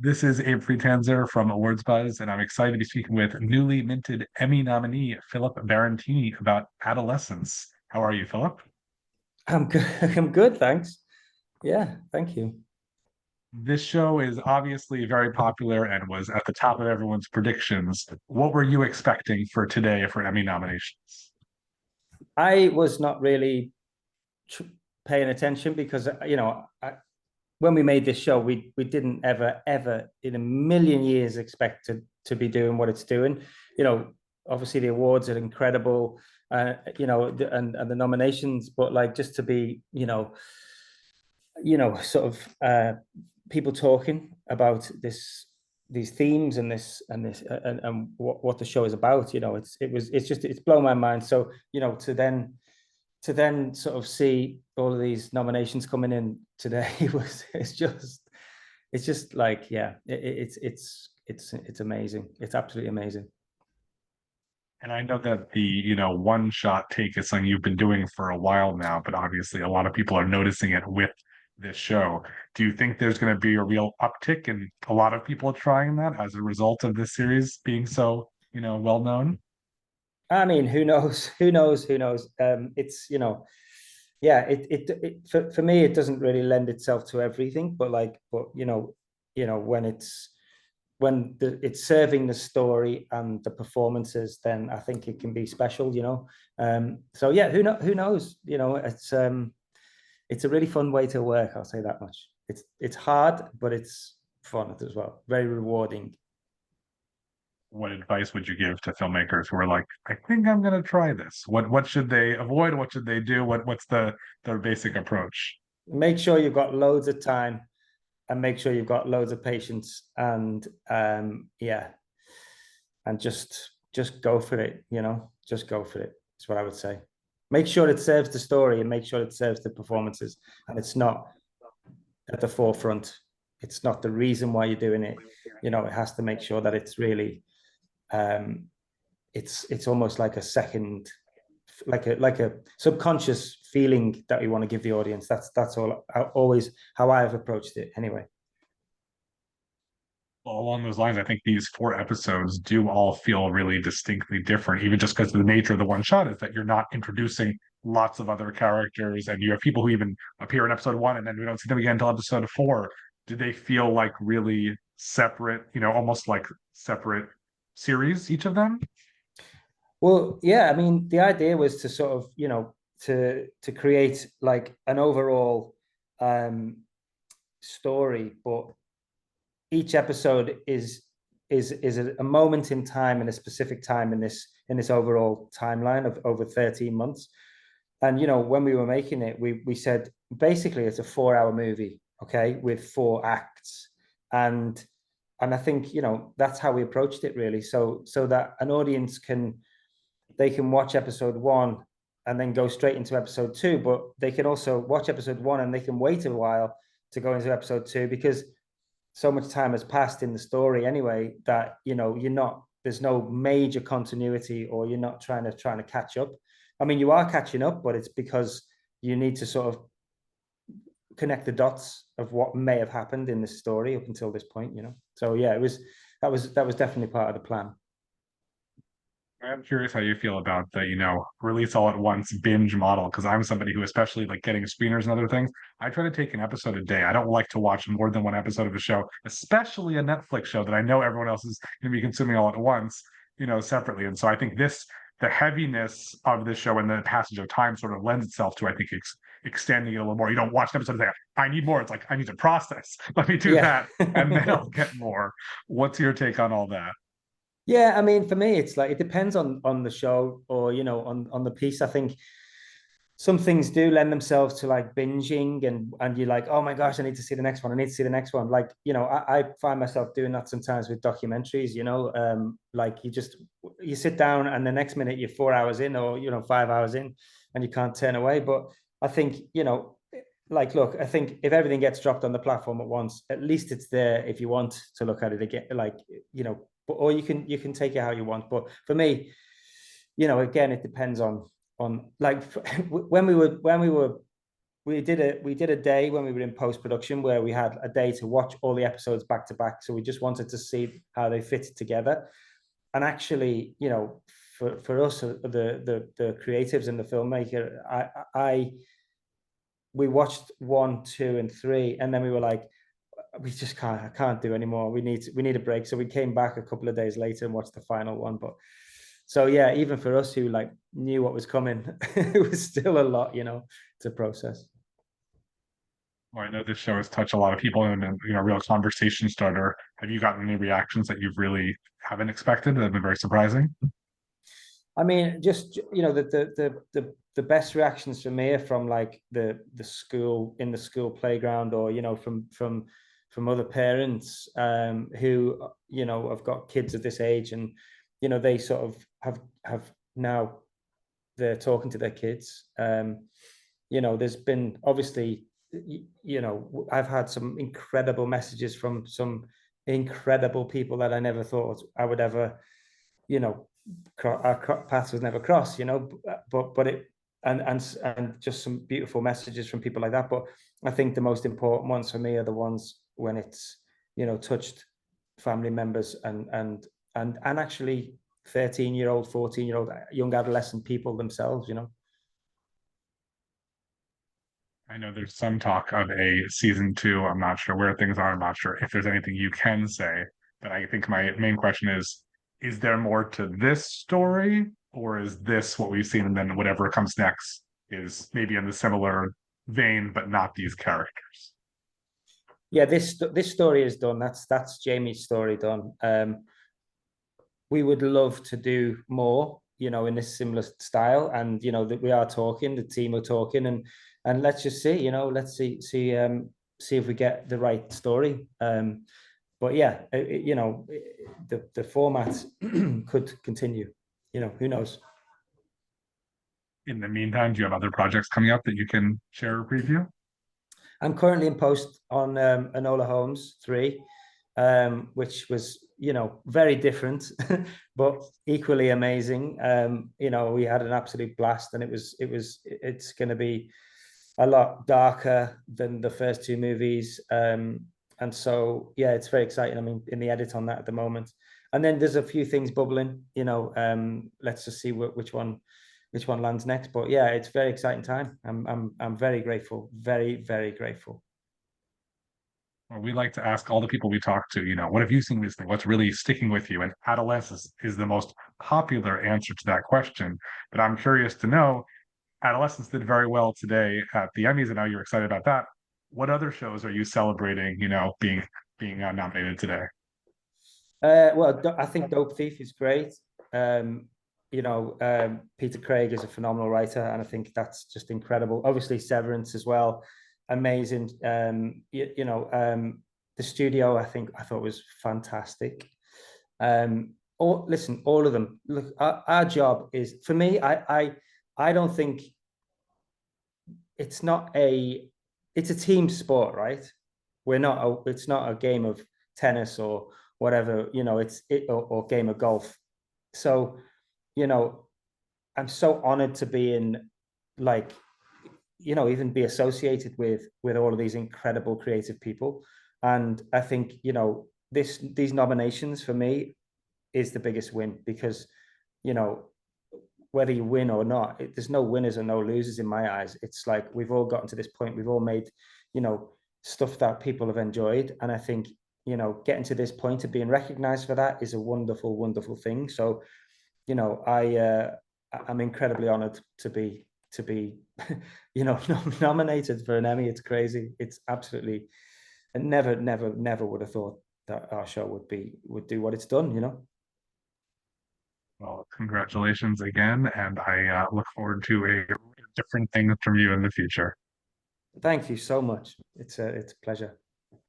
This is Abe Friedtanzer from Awards Buzz, and I'm excited to be speaking with newly minted Emmy nominee Philip Barantini about Adolescence. How are you, Philip? I'm good. I'm good, thanks. Yeah, thank you. This show is obviously very popular and was at the top of everyone's predictions. What were you expecting for today for Emmy nominations? I was not really tr paying attention because when we made this show, we didn't ever in a million years expect to be doing what it's doing. You know, obviously the awards are incredible, and the nominations, but like just to be, sort of people talking about these themes and and what the show is about. It's blown my mind. So to then sort of see all of these nominations coming in today was it's just like, yeah, it's amazing. It's absolutely amazing. And I know that the one shot take is something you've been doing for a while now, but obviously a lot of people are noticing it with this show. Do you think there's going to be a real uptick in a lot of people trying that as a result of this series being so well known? I mean, who knows? Who knows? Who knows? It's yeah, for me, it doesn't really lend itself to everything, but when it's serving the story and the performances, then I think it can be special. So yeah, who knows? It's a really fun way to work. I'll say that much. It's hard, but it's fun as well. Very rewarding. What advice would you give to filmmakers who are like, I think I'm going to try this? What should they avoid? What should they do? What's the basic approach? Make sure you've got loads of time and make sure you've got loads of patience and yeah, and just go for it. Just go for it. That's what I would say. Make sure it serves the story and make sure it serves the performances, and it's not at the forefront. It's not the reason why you're doing it. It has to make sure that it's really um it's almost like a second, like a subconscious feeling that we want to give the audience. That's all always how I have approached it anyway. Well, along those lines, I think these four episodes do all feel really distinctly different, even just because the nature of the one shot is that you're not introducing lots of other characters, and you have people who even appear in episode one, and then we don't see them again until episode four. Do they feel like really separate, almost like separate series, each of them? Well, yeah, I mean, the idea was to sort of, to create like an overall um story, but each episode is a moment in time and a specific time in this overall timeline of over 13 months. And when we were making it, we said basically it's a 4 hour movie, okay, with four acts. And I think that's how we approached it, really, so that an audience they can watch episode one and then go straight into episode two, but they can also watch episode one and they can wait a while to go into episode two, because so much time has passed in the story anyway that you're not there's no major continuity, or you're not trying to catch up. I mean, you are catching up, but it's because you need to sort of connect the dots of what may have happened in this story up until this point. So yeah, that was definitely part of the plan. I'm curious how you feel about the release all at once binge model, because I'm somebody who, especially like getting screeners and other things, I try to take an episode a day. I don't like to watch more than one episode of a show, especially a Netflix show that I know everyone else is going to be consuming all at once, separately. And so I think the heaviness of this show and the passage of time sort of lends itself to, I think, extending it a little more. You don't watch an episode and say, I need more. It's like, I need to process. Let me do Yeah. that, and then I'll get more. What's your take on all that? Yeah, I mean, for me, it's like it depends on the show, or on the piece. I think some things do lend themselves to like binging, and you're like, oh my gosh, I need to see the next one. I need to see the next one. Like, I find myself doing that sometimes with documentaries. Like you sit down and the next minute you're 4 hours in, or 5 hours in, and you can't turn away. But I think, like, look, I think if everything gets dropped on the platform at once, at least it's there if you want to look at it again, like, or you can take it how you want. But for me, again, it depends on like when we were we did a day when we were in post-production where we had a day to watch all the episodes back to back. So we just wanted to see how they fitted together. And actually, for us, the creatives and the filmmaker, we watched 1, 2, and 3, and then we were like, we just can't do anymore. We need a break. So we came back a couple of days later and watched the final one. But so yeah, even for us who like knew what was coming, it was still a lot, to process. Well, I know this show has touched a lot of people and real conversation starter. Have you gotten any reactions that you've really haven't expected that have been very surprising? I mean, just the best reactions for me are from like the school in the school playground, or from other parents who have got kids of this age, and they sort of have now they're talking to their kids. There's been obviously, I've had some incredible messages from some incredible people that I never thought I would ever, our paths would never cross, but it, and just some beautiful messages from people like that. But I think the most important ones for me are the ones when it's, touched family members and actually 13-year-old, 14-year-old young adolescent people themselves. I know there's some talk of a season two. I'm not sure where things are. I'm not sure if there's anything you can say. But I think my main question is there more to this story, or is this what we've seen? And then whatever comes next is maybe in the similar vein, but not these characters. Yeah, this story is done. That's Jamie's story done. We would love to do more, in this similar style, and that we are talking, the team are talking, and let's just see, let's see if we get the right story. But yeah, the format could continue. Who knows? In the meantime, do you have other projects coming up that you can share a preview? I'm currently in post on Enola Holmes 3, which was, very different, but equally amazing. We had an absolute blast, and it's going to be a lot darker than the first two movies. And so, yeah, it's very exciting. I mean, in the edit on that at the moment. And then there's a few things bubbling, let's just see which one lands next. But yeah, it's a very exciting time. I'm very grateful, very, very grateful. Well, we like to ask all the people we talk to, what have you seen recently? What's really sticking with you? And Adolescence is the most popular answer to that question. But I'm curious to know, Adolescence did very well today at the Emmys, and now you're excited about that. What other shows are you celebrating, being nominated today? Well, I think Dope Thief is great. Peter Craig is a phenomenal writer, and I think that's just incredible. Obviously, Severance as well, amazing. The studio, I thought was fantastic. Listen, all of them. Look, our job is, for me, I don't think it's a team sport, right? It's not a game of tennis or whatever, or game of golf. So, I'm so honored to be in, like, even be associated with all of these incredible creative people. And I think, these nominations for me is the biggest win, because, whether you win or not, there's no winners or no losers in my eyes. It's like we've all gotten to this point. We've all made, stuff that people have enjoyed. And I think, getting to this point of being recognized for that is a wonderful, wonderful thing. So, I'm incredibly honored to be nominated for an Emmy. It's crazy. It's absolutely, I never would have thought that our show would do what it's done. Well, congratulations again, and I look forward to a different thing from you in the future. Thank you so much. It's a pleasure.